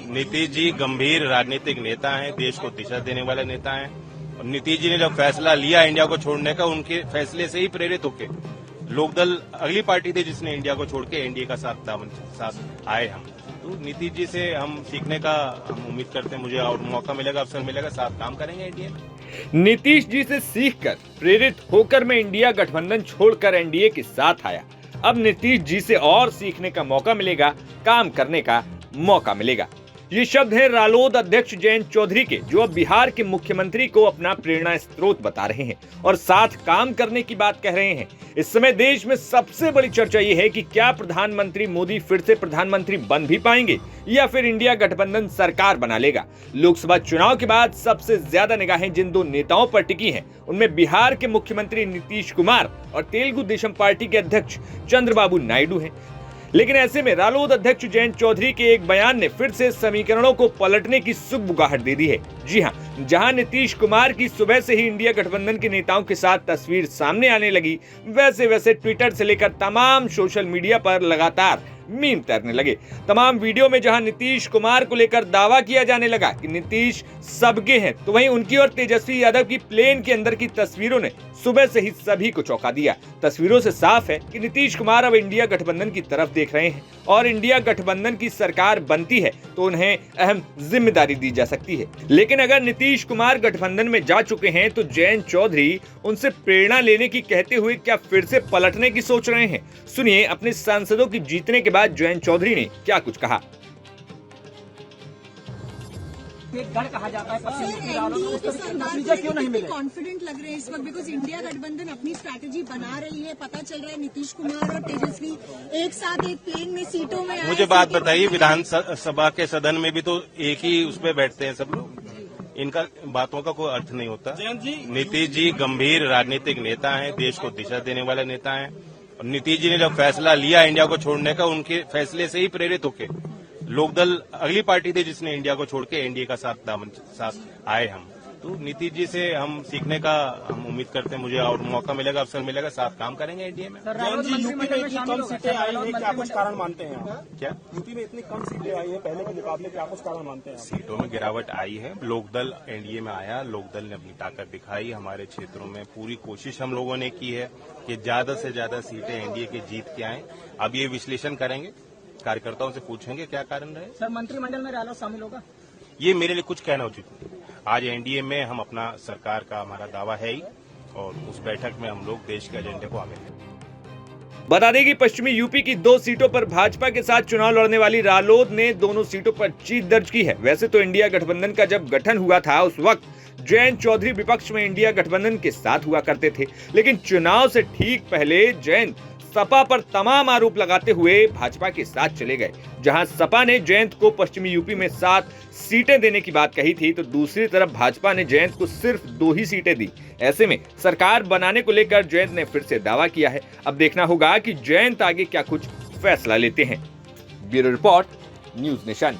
नीतीश जी गंभीर राजनीतिक नेता हैं, देश को दिशा देने वाले नेता हैं। और नीतीश जी ने जब फैसला लिया इंडिया को छोड़ने का, उनके फैसले से ही प्रेरित होकर लोकदल अगली पार्टी थी जिसने इंडिया को छोड़ के एनडीए का साथ आए हम। तो नीतीश जी से हम सीखने का हम उम्मीद करते हैं, मुझे और मौका मिलेगा, अवसर मिलेगा, साथ काम करेंगे एनडीए में। नीतीश जी से सीखकर प्रेरित होकर मैं इंडिया गठबंधन छोड़कर एनडीए के साथ आया। अब नीतीश जी से और सीखने का मौका मिलेगा, काम करने का मौका मिलेगा। ये शब्द हैं रालोद अध्यक्ष जयंत चौधरी के, जो अब बिहार के मुख्यमंत्री को अपना प्रेरणा स्रोत बता रहे हैं और साथ काम करने की बात कह रहे हैं। इस समय देश में सबसे बड़ी चर्चा ये है कि क्या प्रधानमंत्री मोदी फिर से प्रधानमंत्री बन भी पाएंगे या फिर इंडिया गठबंधन सरकार बना लेगा। लोकसभा चुनाव के बाद सबसे ज्यादा निगाहें जिन दो नेताओं पर टिकी हैं, उनमें बिहार के मुख्यमंत्री नीतीश कुमार और तेलुगु देशम पार्टी के अध्यक्ष चंद्रबाबू नायडू हैं। लेकिन ऐसे में रालोद अध्यक्ष जयंत चौधरी के एक बयान ने फिर से समीकरणों को पलटने की सुगबुगाहट दे दी है। जी हां, जहां नीतीश कुमार की सुबह से ही इंडिया गठबंधन के नेताओं के साथ तस्वीर सामने आने लगी, वैसे वैसे ट्विटर से लेकर तमाम सोशल मीडिया पर लगातार मीम तैरने लगे। तमाम वीडियो में जहां नीतीश कुमार को लेकर दावा किया जाने लगा कि नीतीश सबके हैं, तो वहीं उनकी और तेजस्वी यादव की प्लेन के अंदर की तस्वीरों ने सुबह से ही सभी को चौंका दिया। तस्वीरों से साफ है कि नीतीश कुमार अब इंडिया गठबंधन की तरफ देख रहे हैं और इंडिया गठबंधन की सरकार बनती है तो उन्हें अहम जिम्मेदारी दी जा सकती है। लेकिन अगर नीतीश कुमार गठबंधन में जा चुके हैं तो जयंत चौधरी उनसे प्रेरणा लेने की कहते हुए क्या फिर से पलटने की सोच रहे हैं? सुनिए अपने सांसदों की जीतने के बाद जयंत चौधरी ने क्या कुछ कहा। एक गढ़ कहा जाता है पश्चिम नतीजे क्यों नहीं मिले? कॉन्फिडेंट लग रहे हैं इस वक्त, बिकॉज इंडिया गठबंधन अपनी स्ट्रैटेजी बना रही है। पता चल रहा है नीतीश कुमार और तेजस्वी एक साथ एक प्लेन में सीटों में आए। मुझे बात बताइए, विधानसभा के सदन में भी तो एक ही उस पर बैठते हैं सब लोग, इनका बातों का कोई अर्थ नहीं होता। नीतीश जी गंभीर राजनीतिक नेता हैं, देश को दिशा देने वाले नेता हैं। और नीतीश जी ने जब फैसला लिया इंडिया को छोड़ने का, उनके फैसले से ही प्रेरित होकर लोकदल अगली पार्टी थी जिसने इंडिया को छोड़ के एनडीए का साथ आए हम। तो नीतीश जी से हम सीखने का हम उम्मीद करते हैं, मुझे और मौका मिलेगा, अवसर मिलेगा, साथ काम करेंगे एनडीए में। यूपी में इतनी कम सीटें आई हैं, क्या कुछ कारण मानते हैं आप? क्या यूपी में इतनी कम सीटें आई है पहले के मुकाबले, क्या कुछ कारण मानते हैं? सीटों में गिरावट आई है, लोकदल एनडीए में आया, लोकदल ने अपनी ताकत दिखाई। हमारे क्षेत्रों में पूरी कोशिश हम लोगों ने की है कि ज्यादा से ज्यादा सीटें एनडीए की जीत के आए। अब ये विश्लेषण करेंगे, कार्यकर्ताओं से पूछेंगे क्या कारण रहे। सर, मंत्रिमंडल में रालोद शामिल होगा? ये मेरे लिए कुछ कहना उचित नहीं। आज एनडीए में हम अपना सरकार का हमारा दावा है ही, और उस बैठक में हम लोग देश के एजेंडे को आगे लेंगे। बता दें कि पश्चिमी यूपी की 2 सीटों पर भाजपा के साथ चुनाव लड़ने वाली रालोद ने दोनों सीटों पर जीत दर्ज की है। वैसे तो इंडिया गठबंधन का जब गठन हुआ था उस वक्त जयंत चौधरी विपक्ष में इंडिया गठबंधन के साथ हुआ करते थे, लेकिन चुनाव से ठीक पहले जयंत सपा पर तमाम आरोप लगाते हुए भाजपा के साथ चले गए। जहां सपा ने जयंत को पश्चिमी यूपी में 7 सीटें देने की बात कही थी, तो दूसरी तरफ भाजपा ने जयंत को सिर्फ 2 ही सीटें दी। ऐसे में सरकार बनाने को लेकर जयंत ने फिर से दावा किया है। अब देखना होगा कि जयंत आगे क्या कुछ फैसला लेते हैं। Bureau report, news nation.